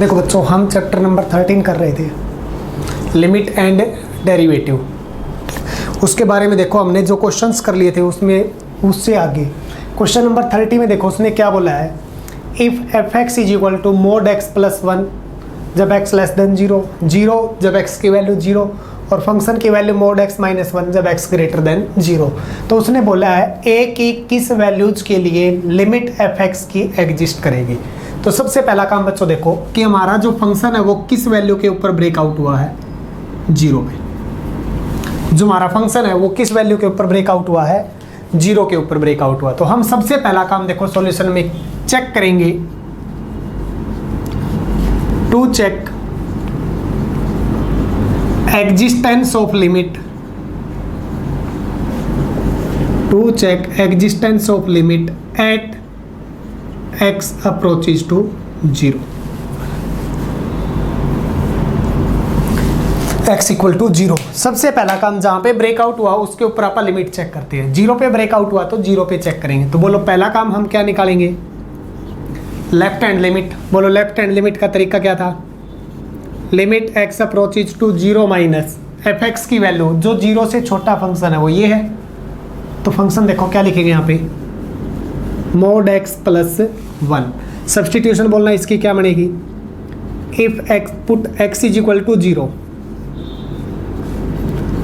देखो बच्चों, हम चैप्टर नंबर 13 कर रहे थे, लिमिट एंड डेरिवेटिव। उसके बारे में देखो हमने जो क्वेश्चंस कर लिए थे उसमें उससे आगे क्वेश्चन नंबर 30 में देखो उसने क्या बोला है, if f x is equal to mod x plus 1 जब एक्स लेस देन 0, 0 जब एक्स की वैल्यू 0 और फंक्शन की वैल्यू मोड एक्स माइनस 1 जब एक्स ग्रेटर देन 0। तो उसने बोला है ए की किस वैल्यूज के लिए लिमिट एफ एक्स की एग्जिस्ट करेगी। तो सबसे पहला काम बच्चों देखो कि हमारा जो फंक्शन है वो किस वैल्यू के ऊपर ब्रेकआउट हुआ है, 0 पे। जो हमारा फंक्शन है वो किस वैल्यू के ऊपर ब्रेकआउट हुआ है, 0 के ऊपर ब्रेकआउट हुआ। तो हम सबसे पहला काम देखो सॉल्यूशन में चेक करेंगे, to check existence of limit, to check existence of limit at x approaches to 0, x equal to 0। सबसे पहला काम जहां पे ब्रेकआउट हुआ उसके ऊपर आप लिमिट चेक करते हैं। 0 पे ब्रेकआउट हुआ तो 0 पे चेक करेंगे। तो बोलो पहला काम हम क्या निकालेंगे, लेफ्ट हैंड लिमिट। बोलो लेफ्ट हैंड लिमिट का तरीका क्या था, limit x approaches to 0 minus f x की वैल्यू जो 0 से छोटा फंक्शन है वो ये है। तो फंक्शन देखो क्या लिखेंगे यहाँ पे, मोड एक्स प्लस 1। सब्सटीट्यूशन बोलना इसकी क्या बनेगी, if x put x is equal to 0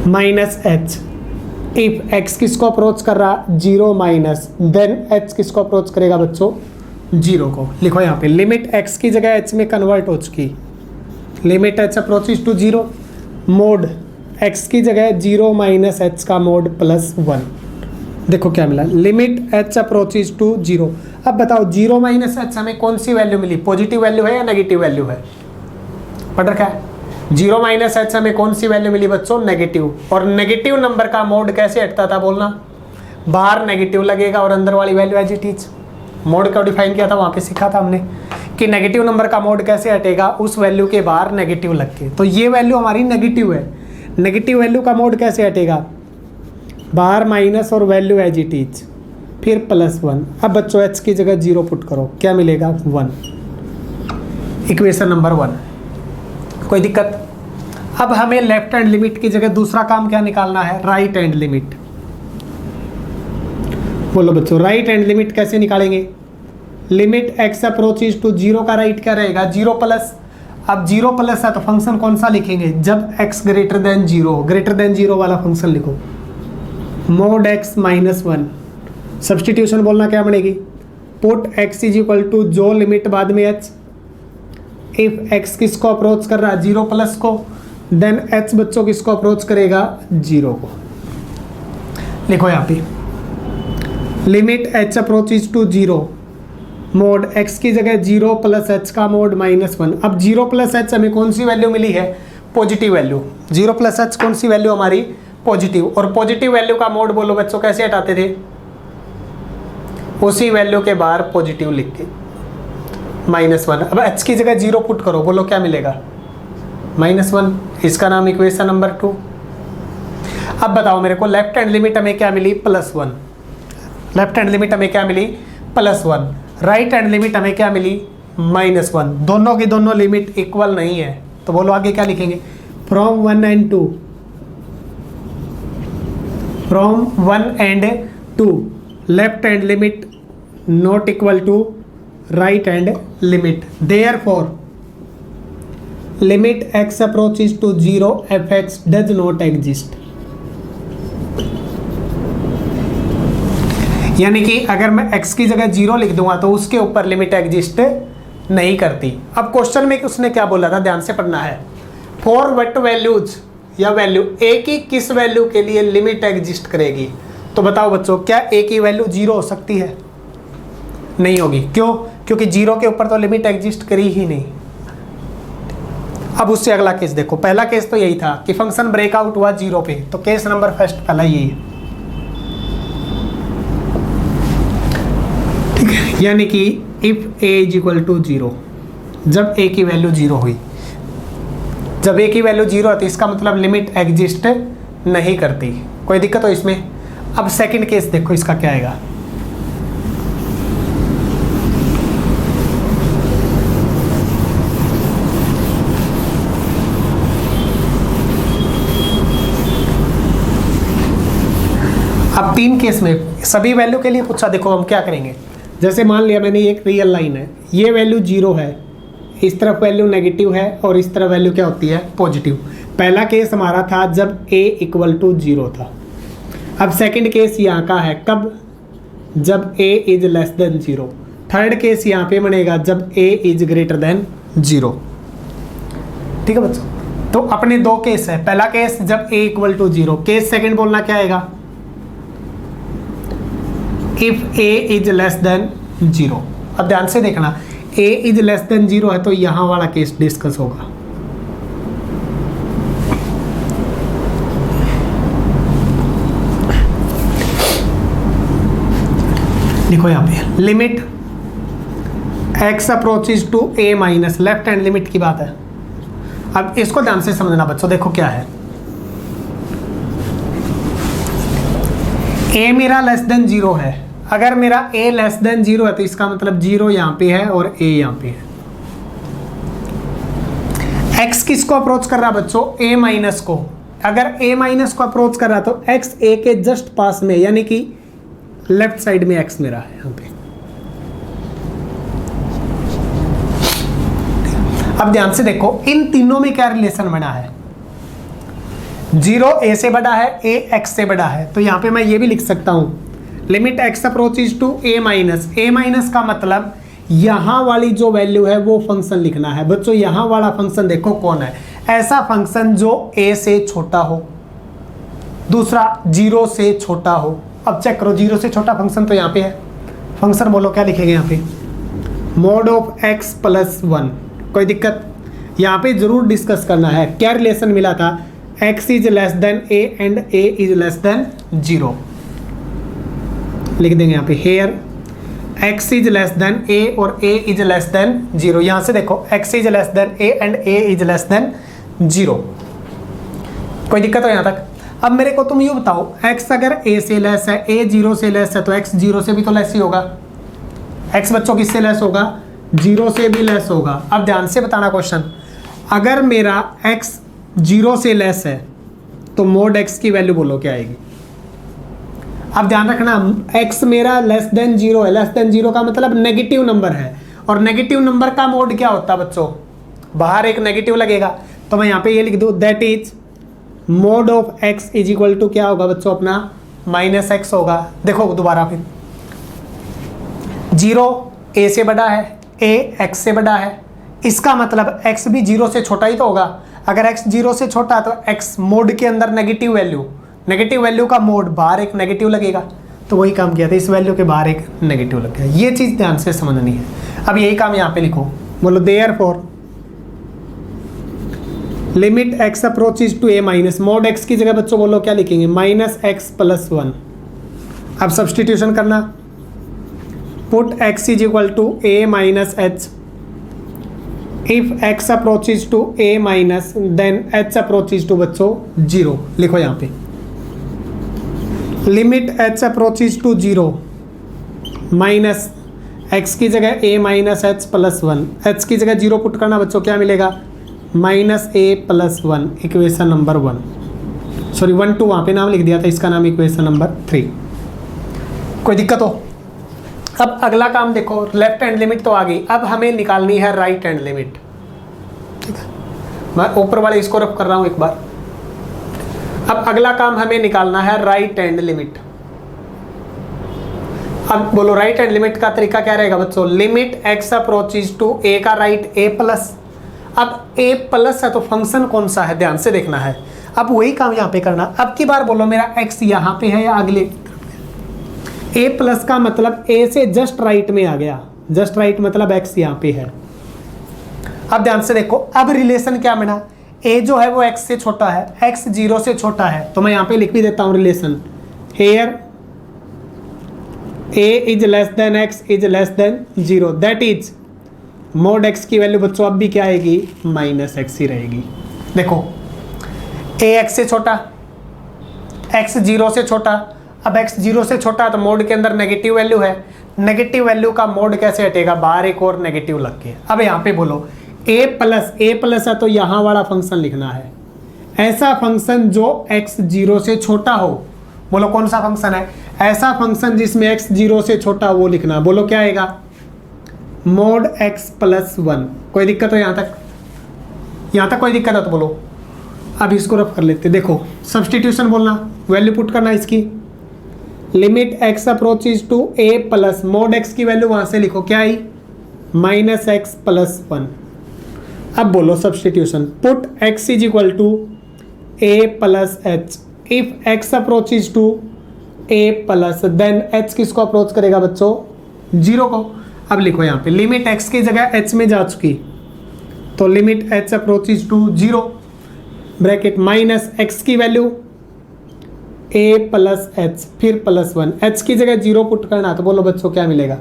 minus h, if x किसको अप्रोच कर रहा 0 माइनस, देन एच किसको अप्रोच करेगा बच्चों 0 को। लिखो यहाँ पे लिमिट एक्स की जगह एच में कन्वर्ट हो चुकी, limit h approaches to 0, mod x की जगह 0 माइनस एच का मोड प्लस 1। देखो क्या मिला, लिमिट एच अप्रोचेज टू 0। अब बताओ 0 माइनस एच हमें कौन सी वैल्यू मिली, पॉजिटिव वैल्यू है या नेगेटिव वैल्यू है, पढ़ रखा है। 0 माइनस एच हमें कौन सी वैल्यू मिली बच्चों, नेगेटिव। और नेगेटिव नंबर का मोड कैसे हटता था बोलना, बाहर नेगेटिव लगेगा और अंदर वाली value as it is. Mod को डिफाइन किया था वहाँ पे, सीखा था हमने कि नेगेटिव नंबर का मोड कैसे हटेगा, उस वैल्यू के बाहर नेगेटिव लग के। तो ये वैल्यू हमारी नेगेटिव है, नेगेटिव वैल्यू का मोड कैसे हटेगा, बाहर माइनस और वैल्यू एज इट इज, फिर प्लस 1। अब बच्चों एच की जगह 0 पुट करो, क्या मिलेगा 1, इक्वेशन नंबर 1। कोई दिक्कत। अब हमें लेफ्ट हैंड लिमिट की जगह दूसरा काम क्या निकालना है, राइट हैंड लिमिट। बोलो बच्चों राइट हैंड लिमिट कैसे निकालेंगे, लिमिट एक्स अप्रोचेज टू 0 का राइट क्या रहेगा 0 प्लस। अब 0 प्लस है तो फंक्शन कौन सा लिखेंगे, जब x greater than 0, greater than 0 वाला फंक्शन लिखो, मोड x माइनस 1। सब्सटीट्यूशन बोलना क्या बनेगी, put x is equal to जो लिमिट बाद में h, इफ x किसको अप्रोच कर रहा है 0 प्लस को, देन h बच्चों किसको अप्रोच करेगा 0 को। लिखो यहाँ पे limit h approaches to 0, mod x की जगह 0 प्लस h का मोड माइनस 1। अब 0 प्लस h हमें कौन सी वैल्यू मिली है, पॉजिटिव वैल्यू। 0 प्लस h कौन सी वैल्यू हमारी, पॉजिटिव। और पॉजिटिव वैल्यू का मोड बोलो बच्चों कैसे हटाते थे, उसी वैल्यू के बाहर पॉजिटिव लिख के -1। अब h की जगह 0 पुट करो, बोलो क्या मिलेगा -1। इसका नाम इक्वेशन नंबर 2। अब बताओ मेरे को लेफ्ट हैंड लिमिट हमें क्या मिली, +1। लेफ्ट हैंड लिमिट हमें क्या मिली, +1। राइट हैंड लिमिट हमें क्या मिली, -1। दोनों की दोनों लिमिट इक्वल नहीं है, तो बोलो आगे क्या लिखेंगे, from 1 and 2, from 1 and 2 left hand limit not equal to right hand limit, therefore limit x approaches to 0 f x does not exist. यानी कि अगर मैं x की जगह 0 लिख दूंगा तो उसके ऊपर लिमिट एग्जिस्ट नहीं करती। अब क्वेश्चन में उसने क्या बोला था, ध्यान से पढ़ना है, फॉर व्हाट वैल्यूज या वैल्यू a की किस वैल्यू के लिए लिमिट एग्जिस्ट करेगी। तो बताओ बच्चों क्या a की वैल्यू 0 हो सकती है, नहीं होगी। क्यों, क्योंकि 0 के ऊपर तो लिमिट एग्जिस्ट करी ही नहीं। अब उससे अगला केस देखो, पहला केस तो यही था कि फंक्शन ब्रेकआउट हुआ 0 पे, तो केस नंबर फर्स्ट पहला यही है, ठीक है। यानी कि if a is equal to 0, जब a की वैल्यू 0 हुई, जब a की वैल्यू 0 आती इसका मतलब लिमिट एग्जिस्ट नहीं करती। कोई दिक्कत हो इसमें। अब सेकंड केस देखो इसका क्या आएगा, तीन केस में सभी वैल्यू के लिए पूछा। देखो हम क्या करेंगे, जैसे मान लिया मैंने एक रियल लाइन है, ये वैल्यू 0 है, इस तरफ वैल्यू नेगेटिव है और इस तरफ वैल्यू क्या होती है, पॉजिटिव। पहला केस हमारा था जब a = 0 था। अब सेकंड केस यहाँ का है कब, जब a > 0। थर्ड केस यहाँ पे बनेगा जब a > 0। ठीक है बच्चों, तो अपने दो केस है। पहला केस जब a = 0, केस सेकंड बोलना क्या आएगा, इफ a > 0। अब ध्यान से देखना, a > 0 है तो यहां वाला केस डिस्कस होगा। देखो यहां पे limit x approaches to a minus, left hand limit की बात है। अब इसको ध्यान से समझना बच्चों, देखो क्या है, a मेरा <0 है। अगर मेरा a <0 है तो इसका मतलब 0 यहाँ पे है और a यहाँ पे है। x किसको अप्रोच कर रहा बच्चों, a माइनस को। अगर a माइनस को अप्रोच कर रहा तो x a के जस्ट पास में, यानी कि लेफ्ट साइड में x मेरा है यहाँ पे। अब ध्यान से देखो इन तीनों में क्या रिलेशन बना है, 0 a से बड़ा है, a x से बड़ा है। तो यहाँ पे मैं ये भी लिख सकता हूँ limit x approaches to a minus. a minus का मतलब यहाँ वाली जो वैल्यू है वो फंक्शन लिखना है बच्चों। यहाँ वाला फंक्शन देखो कौन है, ऐसा फंक्शन जो a से छोटा हो, दूसरा 0 से छोटा हो। अब चेक करो 0 से छोटा फंक्शन तो यहाँ पे है, फंक्शन बोलो क्या लिखेंगे यहाँ पे, mod ऑफ x + 1। कोई दिक्कत, यहाँ पे जरूर डिस्कस करना है क्या रिलेशन मिला था, x = a एंड a > 0। लिख देंगे यहाँ पे हेयर x = a और a > 0। यहाँ से देखो x = a एंड a > 0। कोई दिक्कत हो यहाँ तक। अब मेरे को तुम यूँ बताओ, x अगर a से लेस है, a 0 से लेस है, तो x 0 से भी तो लेस ही होगा। x बच्चों किससे लेस होगा, 0 से भी लेस होगा। अब ध्यान से बताना क्वेश्चन, अगर मेरा x 0 से लेस है तो mod x की वैल्यू बोलो क्या आएगी। अब ध्यान रखना x मेरा <0 है, <0 का मतलब नेगेटिव नंबर है, और नेगेटिव नंबर का मोड क्या होता है बच्चों, बाहर एक नेगेटिव लगेगा। तो मैं यहाँ पे ये लिख दूँ, that is mod of x = क्या होगा बच्चों अपना -x होगा। देखो दोबारा फिर 0 a से बड़ा है, a x से बड़ा है, इसका मतलब x भी 0 से छोटा ही तो होगा। अगर x 0 से छोटा तो x मोड के अंदर नेगेटिव वैल्यू का मोड बाहर एक नेगेटिव लगेगा। तो वही काम किया था, इस वैल्यू के बाहर एक नेगेटिव लग गया। ये चीज़ ध्यान से समझनी है। अब यही काम यहाँ पे लिखो, बोलो therefore limit x approaches to a minus, mod x की जगह बच्चों बोलो क्या लिखेंगे, -x + 1। अब सब्सटीट्यूशन करना, put x = a - h। If x approaches to a minus then h approaches to बच्चों 0। लिखो यहाँ पे limit h approaches to 0 minus x की जगह a - h + 1। h की जगह 0 पुट करना बच्चों, क्या मिलेगा, -a + 1, इक्वेशन नंबर 1। सॉरी 1 2 वहाँ पे नाम लिख दिया था, इसका नाम इक्वेशन नंबर 3। कोई दिक्कत हो। अब अगला काम देखो, लेफ्ट हैंड लिमिट तो आ गई, अब हमें निकालनी है राइट हैंड लिमिट। ठीक है, मैं ऊपर वाले इसको रफ कर रहा हूँ एक बार। अब अगला काम हमें निकालना है राइट हैंड लिमिट। अब बोलो राइट हैंड लिमिट का तरीका क्या रहेगा बच्चों, limit x approaches to a का राइट a+। अब a+ है तो फंक्शन कौन सा है, ध्यान से देखना है। अब वही काम यहाँ पे करना। अब की बार बोलो मेरा x यहाँ पे है या अगले, a+ का मतलब a से जस्ट राइट में आ गया, जस्ट राइट मतलब x यहाँ पे है। अब ध्यान से देखो, अब रिलेशन क्या बना, a जो है वो x से छोटा है, x 0 से छोटा है। तो मैं यहाँ पे लिख भी देता हूँ relation, here a > x > 0, that is mod x की वैल्यू बच्चों अब भी क्या आएगी, -x ही रहेगी। देखो a x से छोटा, x 0 से छोटा। अब x 0 से छोटा तो मोड के अंदर नेगेटिव वैल्यू है, नेगेटिव वैल्यू का मोड कैसे हटेगा, बाहर एक और नेगेटिव लग के। अब यहाँ पे बोलो a+ है तो यहाँ वाला फंक्शन लिखना है, ऐसा फंक्शन जो x 0 से छोटा हो बोलो कौन सा फंक्शन है? ऐसा फंक्शन जिसमें x 0 से छोटा वो लिखना। बोलो क्या आएगा? Mode x plus 1। कोई दिक्कत हो यहाँ तक? यहाँ तक कोई दिक्कत है तो बोलो। अब इसको रफ कर लेते। देखो सब्सटीट्यूशन बोलना, वैल्यू पुट करना इसकी। Limit x approaches to a plus mod x की वैल्यू वहाँ से लिखो, क्या आई? Minus x plus 1। अब बोलो substitution, put x is equal to a plus h. If x approaches to a plus then h किसको अप्रोच करेगा बच्चों? 0 को। अब लिखो यहाँ पे लिमिट x की जगह h में जा चुकी, तो limit h approaches to 0 bracket minus x की वैल्यू a प्लस एच फिर प्लस 1। h की जगह 0 पुट करना, तो बोलो बच्चों क्या मिलेगा?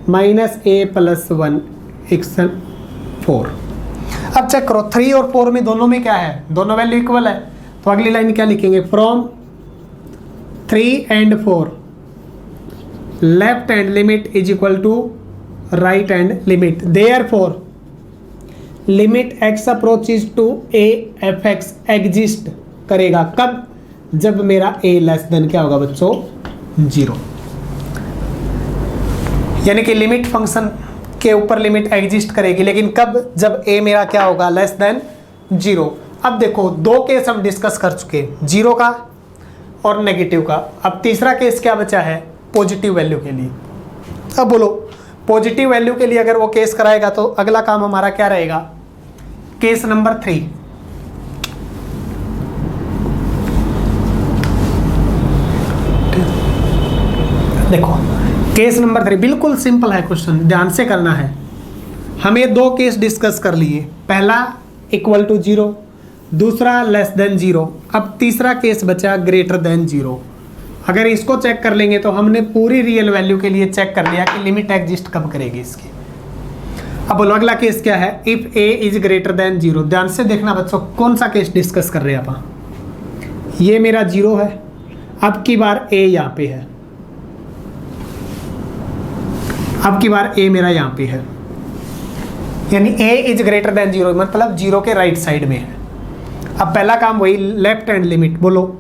Minus a plus 1 equal 4। अब चेक करो 3 और 4 में दोनों में क्या है? दोनों वैल्यू इक्वल है। तो अगली लाइन क्या लिखेंगे? From 3 and 4 left hand limit is equal to right hand limit. Therefore limit x approaches to a f x exist करेगा कब? जब मेरा a लेस देन क्या होगा बच्चों? 0। यानी कि लिमिट फंक्शन के ऊपर लिमिट एग्जिस्ट करेगी, लेकिन कब? जब a मेरा क्या होगा? Less than 0। अब देखो दो केस हम डिस्कस कर चुके, 0 का और नेगेटिव का। अब तीसरा केस क्या बचा है? पॉजिटिव वैल्यू के लिए। अब बोलो पॉजिटिव वैल्यू के लिए अगर वो केस कराएगा तो अगला काम हमारा क्या रहेगा? Case number 3। देखो केस नंबर 3 बिल्कुल सिंपल है क्वेश्चन, ध्यान से करना है। हमें दो केस डिस्कस कर लिए, पहला इक्वल टू 0, दूसरा लेस देन 0। अब तीसरा केस बचा ग्रेटर देन 0। अगर इसको चेक कर लेंगे तो हमने पूरी रियल वैल्यू के लिए चेक कर लिया कि लिमिट एग्जिस्ट कब करेगी इसकी। अब बोलो अगला केस क्या है? If a is greater than 0। ध्यान से देखना बच्चों, कौन सा केस डिस्कस कर रहे हैं आप? ये मेरा 0 है, अब की बार a यहाँ पे है, अब की बार a मेरा यहाँ पे है, यानी a इज ग्रेटर देन 0 मतलब 0 के राइट साइड में है। अब पहला काम वही लेफ्ट हैंड लिमिट, बोलो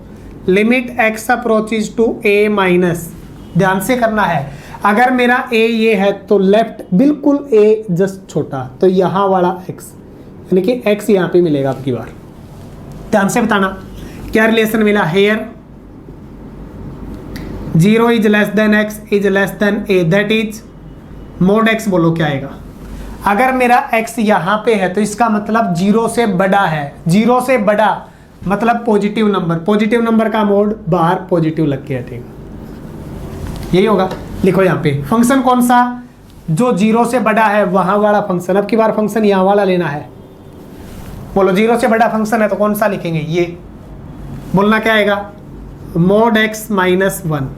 limit x approaches to a minus. ध्यान से करना है, अगर मेरा a ये है तो लेफ्ट बिल्कुल a जस्ट छोटा, तो यहाँ वाला x यानी कि x यहाँ पे मिलेगा आपकी बार। ध्यान से बताना क्या रिलेशन मिला? Here 0 is less than x is less than a, that is mod x। बोलो क्या आएगा? अगर मेरा x यहाँ पे है तो इसका मतलब 0 से बड़ा है। 0 से बड़ा मतलब पॉजिटिव नंबर, पॉजिटिव नंबर का मोड बाहर पॉजिटिव लग के हटेगा, यही होगा। लिखो यहाँ पे फंक्शन कौन सा? जो 0 से बड़ा है वहां वाला फंक्शन। अब की बार फंक्शन यहाँ वाला लेना है। बोलो 0 से बड़ा फंक्शन है तो कौन सा लिखेंगे? ये बोलना क्या आएगा? Mode x minus 1।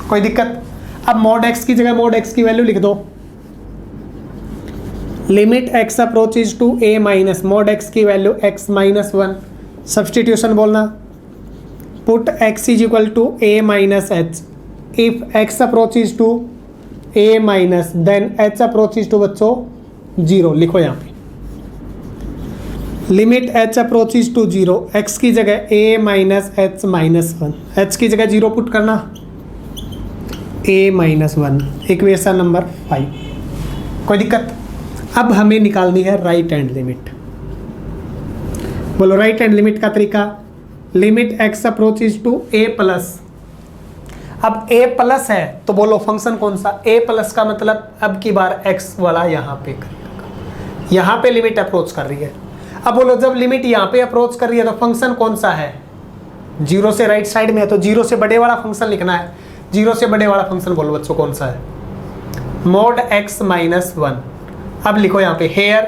कोई दिक्कत? अब मोड x की जगह मोड x की वैल्यू लिख दो। Limit x approaches to a minus mod x की वैल्यू x माइनस 1। सब्सटीट्यूशन बोलना, put x is equal to a minus h. If x approaches to a minus then h approaches to बच्चों 0। लिखो यहाँ पे limit h approaches to 0, x की जगह a minus h minus 1, h की जगह 0 put करना, a माइनस 1। Equation number 5। कोई दिक्कत? अब हमें निकालनी है राइट हैंड लिमिट। बोलो राइट हैंड लिमिट का तरीका, limit x approaches to a plus. अब a प्लस है तो बोलो फंक्शन कौन सा? a प्लस का मतलब अब की बार x वाला यहाँ पे करेगा, यहाँ पे लिमिट अप्रोच कर रही है। अब बोलो जब लिमिट यहाँ पे अप्रोच कर रही है तो फंक्शन कौन सा है? 0 से राइट साइड में है तो 0 से बड़े वाला फंक्शन लिखना है। 0 से बड़े वाला फंक्शन बोलो बच्चों कौन सा है? Mode x minus 1। अब लिखो यहाँ पे हेयर,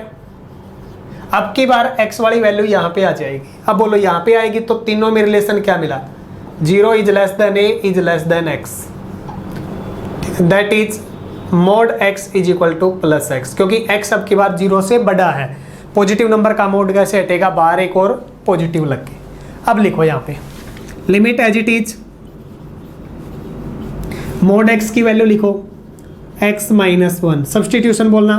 अब की बार x वाली वैल्यू यहाँ पे आ जाएगी। अब बोलो यहाँ पे आएगी तो तीनों में रिलेशन क्या मिला? 0 is less than a is less than x, that is mod x is equal two plus x, क्योंकि x अब की बार 0 से बड़ा है। पॉजिटिव नंबर का मोड कैसे हटेगा? बाहर एक और पॉजिटिव लग के। अब लिखो यहाँ पे limit as it is, mod x की वैल्यू लिखो x माइनस 1। सब्सटीट्यूशन बोलना,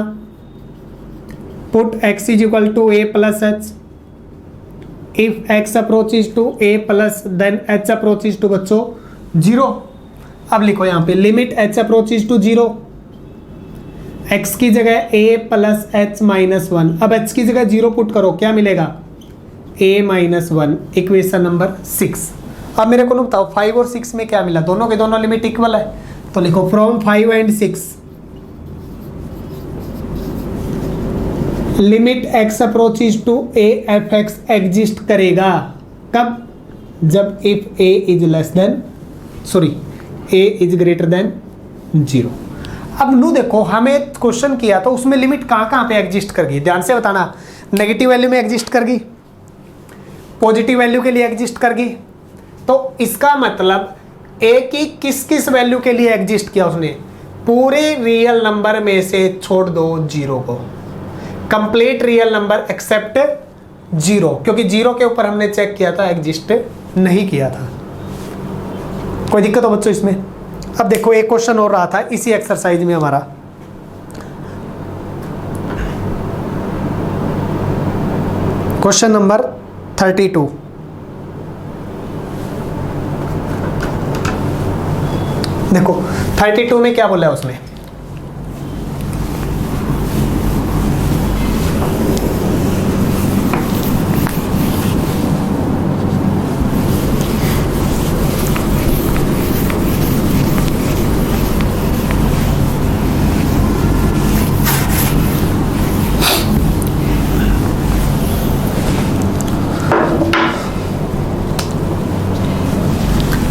put x is equal to a plus h. If x approaches to a plus then h approaches to बच्चों 0। अब लिखो यहाँ पे limit h approaches to 0, x की जगह a प्लस h माइनस 1। अब h की जगह 0 पुट करो, क्या मिलेगा? a minus 1, equation number 6। अब मेरे को बताओ 5 और 6 में क्या मिला? दोनों के दोनों लिमिट इक्वल है, तो लिखो from 5 and 6 limit x approaches to a f x exist करेगा। कब? जब if a is less than a is greater than 0। अब नू देखो, हमें क्वेश्चन किया तो उसमें लिमिट कहाँ कहाँ पे एग्जिस्ट कर गई, ध्यान से बताना। नेगेटिव वैल्यू में एग्जिस्ट कर गई, पॉजिटिव वैल्यू के लिए एग्जिस्ट कर गई, तो इसका मतलब a की किस किस वैल्यू के लिए एग्जिस्ट किया उसने? पूरे रियल नंबर में से छोड़ दो 0 को, कंप्लीट रियल नंबर एक्सेप्ट 0, क्योंकि 0 के ऊपर हमने चेक किया था, एग्जिस्ट नहीं किया था। कोई दिक्कत हो बच्चों इसमें? अब देखो एक क्वेश्चन और रहा था इसी एक्सरसाइज में हमारा, क्वेश्चन नंबर 32। देखो 32 में क्या बोला है उसने?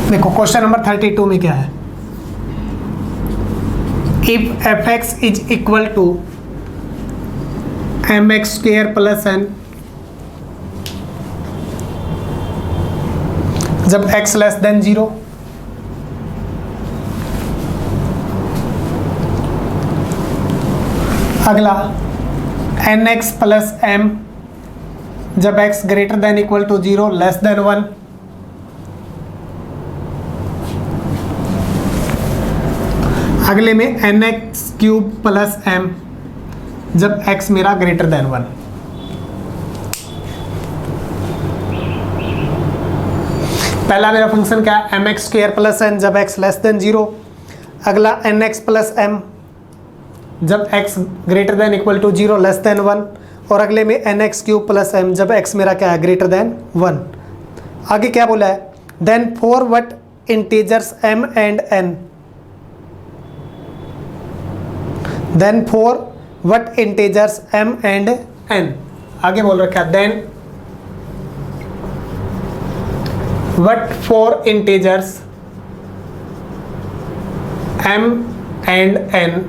देखो क्वेश्चन नंबर 32 में क्या है? If f x is equal to m x square plus n, जब x लेस देन 0, अगला एन एक्स प्लस एम, जब x greater than equal to 0 less than 1, अगले में n x cube plus m, जब x मेरा greater than 1। पहला मेरा function क्या है? M x square plus n, जब x लेस देन 0। अगला एन एक्स प्लस एम, जब x greater than equal to 0 less than 1। और अगले में n x cube plus m, जब x मेरा क्या है? Greater than 1। आगे क्या बोला है? Then for what integers m and n, then for what integers m and n। आगे बोल रखा है then what for integers m and n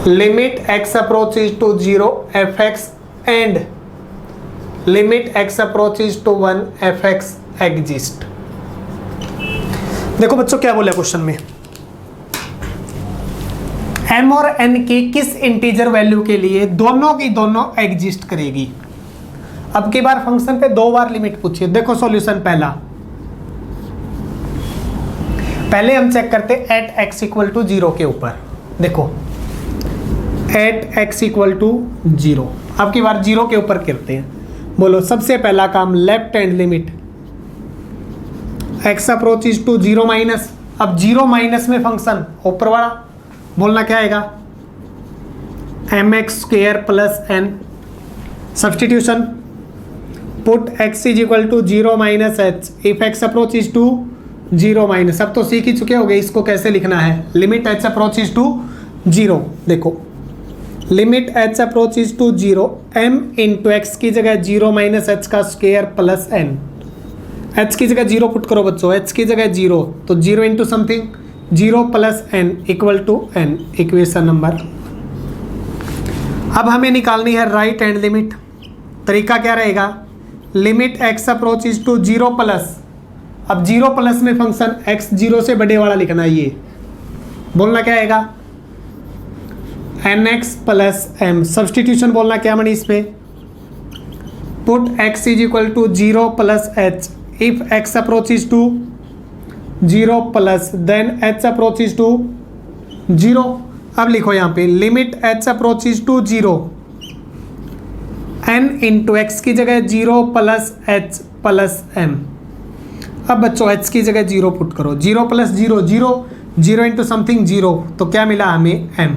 limit x approaches to 0 f x and limit x approaches to 1 f x exist. देखो बच्चों क्या बोला question में? m और n की किस इंटीजर वैल्यू के लिए दोनों की दोनों एग्जिस्ट करेगी। अब की बार फंक्शन पे 2 बार लिमिट पूछिए। देखो सॉल्यूशन पहले हम चेक करते एट x इक्वल टू 0 के ऊपर। देखो एट x इक्वल टू 0, अब की बार 0 के ऊपर करते हैं। बोलो सबसे पहला काम left hand limit x approaches to 0 minus. अब 0 माइनस में फंक्शन ऊपर वाला बोलना क्या आएगा? M x square plus n. Substitution put x is equal to 0 minus h if x approaches to 0 minus. अब तो सीख ही चुके होंगे इसको कैसे लिखना है। लिमिट h अप्रोचेज टू 0, देखो limit h approaches to 0 m into x की जगह 0 माइनस एच का स्क्वेयर प्लस n। h की जगह 0 पुट करो बच्चों, h की जगह 0 तो 0 into something 0 plus n equal to n, equation number. अब हमें निकालनी है राइट हैंड लिमिट। तरीका क्या रहेगा? Limit x approaches to 0 plus, अब 0 प्लस में फंक्शन x 0 से बड़े वाला लिखना है, ये बोलना क्या आएगा? nx plus m। सब्सटीट्यूशन बोलना क्या मनी इस पे? Put x is equal to 0 plus h if x approaches to 0 plus then h approaches to 0। अब लिखो यहाँ पे limit h approaches to 0 n into x की जगह 0 प्लस h प्लस m। अब बच्चों h की जगह 0 पुट करो, 0 प्लस 0 0, 0 इंटू समथिंग 0, तो क्या मिला हमें m,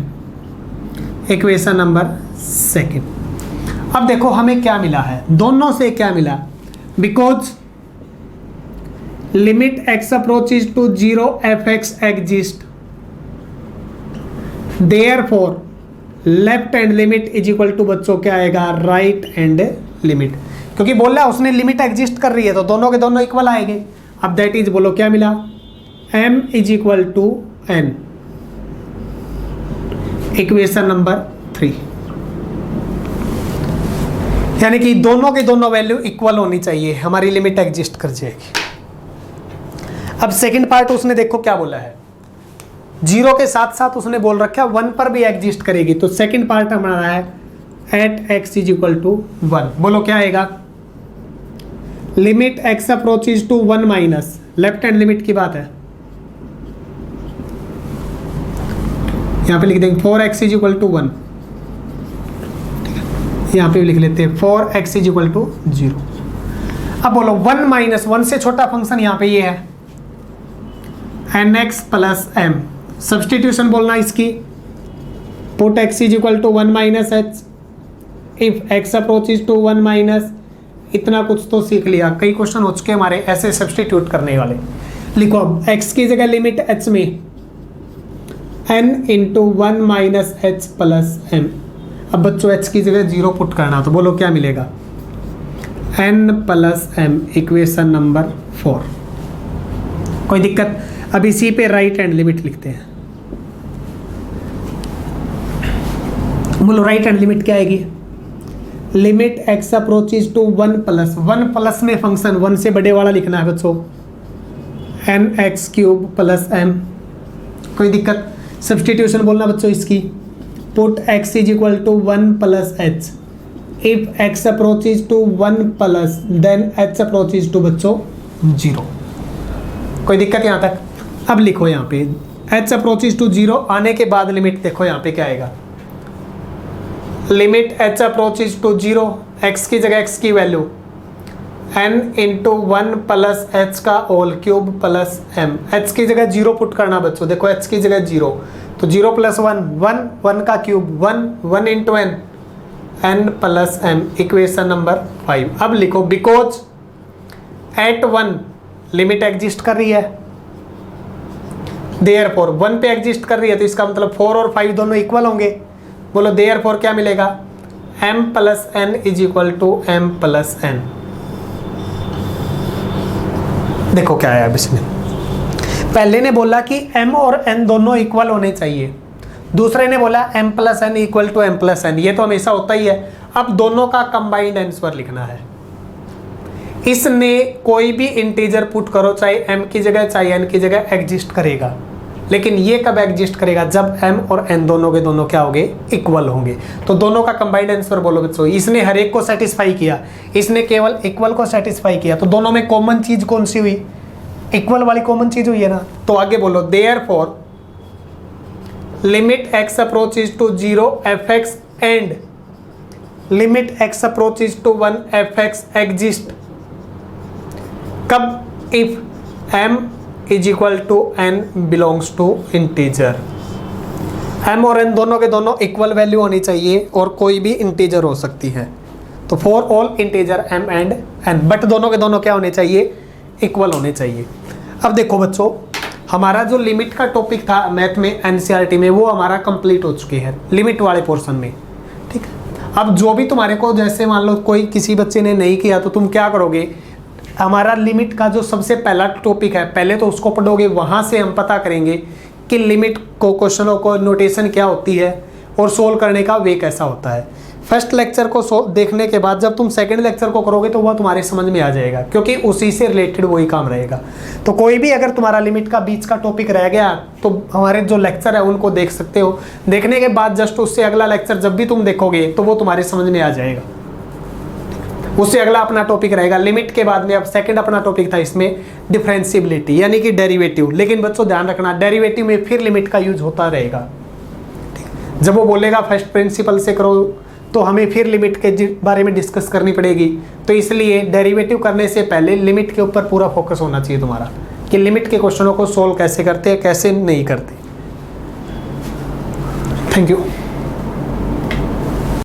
इक्वेशन नंबर सेकेंड। अब देखो हमें क्या मिला है, दोनों से क्या मिला, because limit x approaches to 0 fx exist, therefore left hand limit is equal to बच्चों क्या आएगा, राइट हैंड लिमिट, क्योंकि बोल रहा है उसने लिमिट एग्जिस्ट कर रही है तो दोनों के दोनों इक्वल आएंगे। अब दैट इज बोलो क्या मिला, m is equal to n, equation number 3, यानी कि दोनों के दोनों वैल्यू इक्वल होनी चाहिए, हमारी लिमिट एग्जिस्ट कर जाएगी। अब सेकंड पार्ट उसने देखो क्या बोला है, 0 के साथ साथ उसने बोल रखा है 1 पर भी एग्जिस्ट करेगी, तो सेकंड पार्ट हमारा है at x is equal to 1, बोलो क्या आएगा, limit x approaches to 1 minus, left hand limit की बात है, यहां पे लिख देंगे 4x इज इक्वल टू 1, यहां पे भी लिख लेते हैं 4x इज इक्वल टू 0। अब बोलो 1 माइनस 1 से छोटा फंक्शन यहां पे ये है nx प्लस m, सब्सटीट्यूशन बोलना इसकी, put x is equal to 1 minus h, if x approaches to 1 minus, इतना कुछ तो सीख लिया, कई क्वेश्चन हो चुके हमारे ऐसे सब्सटीट्यूट करने वाले। लिखो अब x की जगह लिमिट h में n into 1 minus h plus m, अब बच्चों h की जगह 0 पुट करना, तो बोलो क्या मिलेगा, n plus m, equation number 4। कोई दिक्कत, अब इसी पे राइट हैंड लिमिट लिखते हैं, बोलो राइट हैंड लिमिट क्या आएगी, limit x approaches to 1 plus, 1 plus में फंक्शन 1 से बड़े वाला लिखना है बच्चों, nx क्यूब प्लस m। कोई दिक्कत, सब्सटीट्यूशन बोलना बच्चों इसकी, put x is equal to 1 plus h, if x approaches to 1 plus then h approaches to बच्चों 0। कोई दिक्कत यहाँ तक। अब लिखो यहाँ पे h अप्रोचेज टू 0 आने के बाद लिमिट देखो यहाँ पे क्या आएगा, limit h approaches to 0, x की जगह x की value n into 1 plus h का whole cube plus m, h की जगह 0 पुट करना बच्चों, देखो h की जगह 0, तो 0 प्लस 1 1, 1 का cube 1, 1 into n, n plus m, equation number 5। अब लिखो बिकॉज एट 1 लिमिट एग्जिस्ट कर रही है, देयरफॉर 1 पे एग्जिस्ट कर रही है, तो इसका मतलब 4 और 5 दोनों इक्वल होंगे, बोलो देयरफॉर क्या मिलेगा, m plus n is equal to m plus n। देखो क्या है, अब इसमें पहले ने बोला कि m और n दोनों इक्वल होने चाहिए, दूसरे ने बोला m plus n equal to m plus n, ये तो हमेशा होता ही है। अब दोनों का कंबाइंड आंसर लिखना है, इसने कोई भी इंटीजर पुट करो, चाहे m की जगह चाहे n की जगह एग्जिस्ट करेगा, लेकिन ये कब एग्जिस्ट करेगा, जब m और n दोनों के दोनों क्या होंगे, इक्वल होंगे। तो दोनों का कंबाइंड आंसर बोलो बच्चों, इसने हर एक को सेटिस्फाई किया, इसने केवल इक्वल को सेटिस्फाई किया, तो दोनों में कॉमन चीज कौन सी हुई, इक्वल वाली कॉमन चीज हुई है ना। तो आगे बोलो therefore limit x approaches to 0 fx and limit x approaches to 1 fx exist कब, if m is equal to n belongs to integer, m और n दोनों के दोनों इक्वल वैल्यू होनी चाहिए और कोई भी इंटीजर हो सकती है, तो for all integer m and n, but दोनों के दोनों क्या होने चाहिए, इक्वल होने चाहिए। अब देखो बच्चों, हमारा जो लिमिट का टॉपिक था मैथ में एनसीईआरटी में, वो हमारा कंप्लीट हो चुके हैं लिमिट वाले पोर्शन में, ठीक है। अब जो भी तुम्हारे को, जैसे मान लो कोई किसी बच्चे ने नहीं किया, तो तुम क्या करोगे, हमारा लिमिट का जो सबसे पहला टॉपिक है पहले तो उसको पढ़ोगे, वहाँ से हम पता करेंगे कि लिमिट को, क्वेश्चनों को नोटेशन क्या होती है और सोल्व करने का वे कैसा होता है। फर्स्ट लेक्चर को देखने के बाद जब तुम सेकंड लेक्चर को करोगे तो वह तुम्हारे समझ में आ जाएगा, क्योंकि उसी से रिलेटेड वही काम रहेगा। तो कोई भी अगर तुम्हारा लिमिट का बीच का टॉपिक रह गया तो हमारे जो लेक्चर है उनको देख सकते हो, देखने के बाद जस्ट उससे अगला लेक्चर जब भी तुम देखोगे तो वो तुम्हारे समझ में आ जाएगा। उससे अगला अपना टॉपिक रहेगा लिमिट के बाद में। अब सेकंड अपना टॉपिक था इसमें डिफरेंशिएबिलिटी यानी कि डेरिवेटिव, लेकिन बच्चों ध्यान रखना डेरिवेटिव में फिर लिमिट का यूज होता रहेगा। जब वो बोलेगा फर्स्ट प्रिंसिपल से करो, तो हमें फिर लिमिट के बारे में डिस्कस करनी पड़ेगी। तो इसलिए डेरिवेटिव करने से पहले लिमिट के ऊपर पूरा फोकस होना चाहिए तुम्हारा कि लिमिट के क्वेश्चनों को सोल्व कैसे करते हैं, कैसे नहीं करते। Thank you.